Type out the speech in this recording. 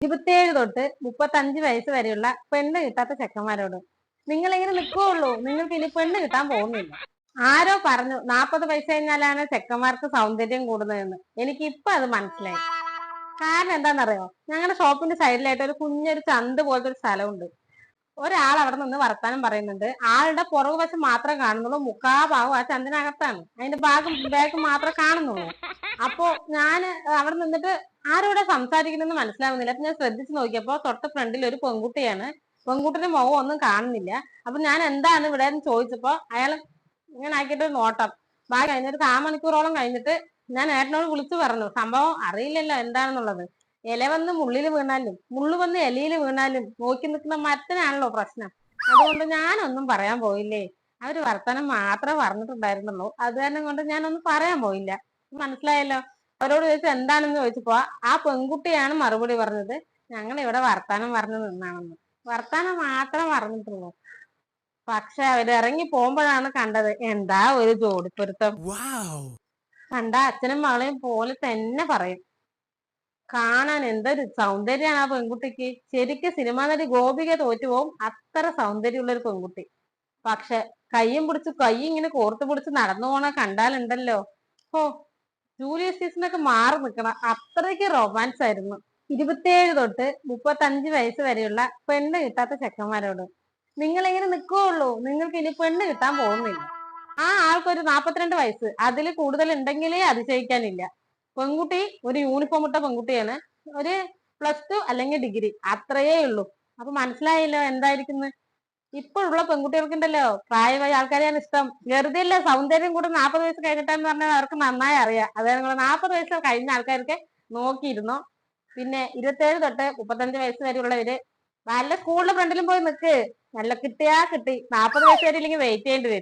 27 തൊട്ട് 35 വയസ്സ് വരെയുള്ള പെണ്ണ് കിട്ടാത്ത ചെക്കന്മാരോട് നിങ്ങൾ എങ്ങനെ നിൽക്കുകയുള്ളൂ? നിങ്ങൾക്ക് ഇനി പെണ്ണ് കിട്ടാൻ പോകുന്നില്ല. ആരോ പറഞ്ഞു 40 വയസ്സ് കഴിഞ്ഞാലാണ് ചെക്കന്മാർക്ക് സൗന്ദര്യം കൂടുന്നതെന്ന്. എനിക്ക് ഇപ്പൊ അത് മനസ്സിലായി. കാരണം എന്താണെന്നറിയോ? ഞങ്ങളുടെ ഷോപ്പിന്റെ സൈഡിലായിട്ട് ഒരു കുഞ്ഞൊരു ചന്ത് പോലത്തെ ഒരു സ്ഥലമുണ്ട്. ഒരാൾ അവിടെ നിന്ന് വർത്താനം പറയുന്നുണ്ട്. ആളുടെ പുറകുവശം മാത്രം കാണുന്നുള്ളൂ, മുക്കാ ഭാഗം ആ ചന്തിനകത്താണ്. അതിന്റെ ബാഗ് മാത്രമേ കാണുന്നുള്ളൂ. അപ്പോ ഞാൻ അവിടെ നിന്നിട്ട് ആരോടെ സംസാരിക്കണമെന്ന് മനസ്സിലാവുന്നില്ല. അപ്പൊ ഞാൻ ശ്രദ്ധിച്ചു നോക്കിയപ്പോ തൊട്ട് ഫ്രണ്ടിൽ ഒരു പെൺകുട്ടിയാണ്. പെൺകുട്ടിയുടെ മുഖം ഒന്നും കാണുന്നില്ല. അപ്പൊ ഞാൻ എന്താണ് ഇവിടെ എന്ന് ചോദിച്ചപ്പോ അയാൾ ഇങ്ങനെ ആക്കിയിട്ട് നോട്ടം. ബാക്കി കഴിഞ്ഞിട്ട് 1/4 മണിക്കൂറോളം കഴിഞ്ഞിട്ട് ഞാൻ ഏട്ടനോട് വിളിച്ചു പറഞ്ഞു, സംഭവം അറിയില്ലല്ലോ എന്താണെന്നുള്ളത്. ഇല വന്ന് മുള്ളിൽ വീണാലും മുള്ളു വന്ന് ഇലയിൽ വീണാലും നോക്കി നിൽക്കുന്ന മരത്തിനാണല്ലോ പ്രശ്നം. അതുകൊണ്ട് ഞാനൊന്നും പറയാൻ പോയില്ലേ. അവര് വർത്തമാനം മാത്രമേ പറഞ്ഞിട്ടുണ്ടായിരുന്നുള്ളൂ. അത് കാരണം കൊണ്ട് ഞാനൊന്നും പറയാൻ പോയില്ല. മനസ്സിലായല്ലോ? അവരോട് ചോദിച്ചു എന്താണെന്ന് ചോദിച്ചപ്പോ ആ പെൺകുട്ടിയാണ് മറുപടി പറഞ്ഞത്, ഞങ്ങൾ ഇവിടെ വർത്താനം പറഞ്ഞു നിന്നാണെന്ന്. വർത്താനം മാത്രം പറഞ്ഞിട്ടുള്ളൂ. പക്ഷെ അവര് ഇറങ്ങി പോകുമ്പോഴാണ് കണ്ടത് എന്താ ഒരു ജോഡിപ്പൊരുത്തം. കണ്ട അച്ഛനും മകളെയും പോലെ തന്നെ പറയും. കാണാൻ എന്തൊരു സൗന്ദര്യമാണ് ആ പെൺകുട്ടിക്ക്. ശരിക്കും സിനിമാ നടി ഗോപിക തോറ്റുപോകും, അത്ര സൗന്ദര്യമുള്ള ഒരു പെൺകുട്ടി. പക്ഷെ കയ്യും പിടിച്ച് കൈ ഇങ്ങനെ കോർത്തു പിടിച്ച് നടന്നു പോണ കണ്ടാലുണ്ടല്ലോ, ഓ ജൂലിയസ് സീസണൊക്കെ മാറി നിൽക്കണം, അത്രയ്ക്ക് റൊമാൻസ് ആയിരുന്നു. 27 തൊട്ട് 35 വയസ്സ് വരെയുള്ള പെണ്ണ് കിട്ടാത്ത ചെക്കന്മാരോട് നിങ്ങൾ എങ്ങനെ നിൽക്കുകയുള്ളൂ? നിങ്ങൾക്ക് ഇനി പെണ്ണ് കിട്ടാൻ പോകുന്നില്ല. ആ ആൾക്കൊരു 42 വയസ്സ്, അതിൽ കൂടുതൽ ഉണ്ടെങ്കിലേ അതിശയിക്കാനില്ല. പെൺകുട്ടി ഒരു യൂണിഫോം ഇട്ട പെൺകുട്ടിയാണ്. ഒരു +2 അല്ലെങ്കിൽ ഡിഗ്രി, അത്രയേ ഉള്ളൂ. അപ്പൊ മനസ്സിലായല്ലോ എന്തായിരിക്കുന്നു. ഇപ്പോഴുള്ള പെൺകുട്ടികൾക്കുണ്ടല്ലോ പ്രായമായ ആൾക്കാരെയാണ് ഇഷ്ടം. വെറുതെ അല്ല, സൗന്ദര്യം കൂടെ 40 വയസ്സ് കഴിഞ്ഞിട്ടാന്ന് പറഞ്ഞാൽ അവർക്ക് നന്നായി അറിയാം. അതായത് നിങ്ങൾ 40 വയസ്സ് കഴിഞ്ഞ ആൾക്കാർക്ക് നോക്കിയിരുന്നോ. പിന്നെ 27 തൊട്ട് 35 വയസ്സ് വരെയുള്ളവര് വല്ല സ്കൂളിന്റെ ഫ്രണ്ടിലും പോയി നിൽക്ക്. നല്ല കിട്ടിയാ കിട്ടി, 40 വയസ്സ് വരെ ഇല്ലെങ്കിൽ വെയിറ്റ് ചെയ്യേണ്ടി വരും.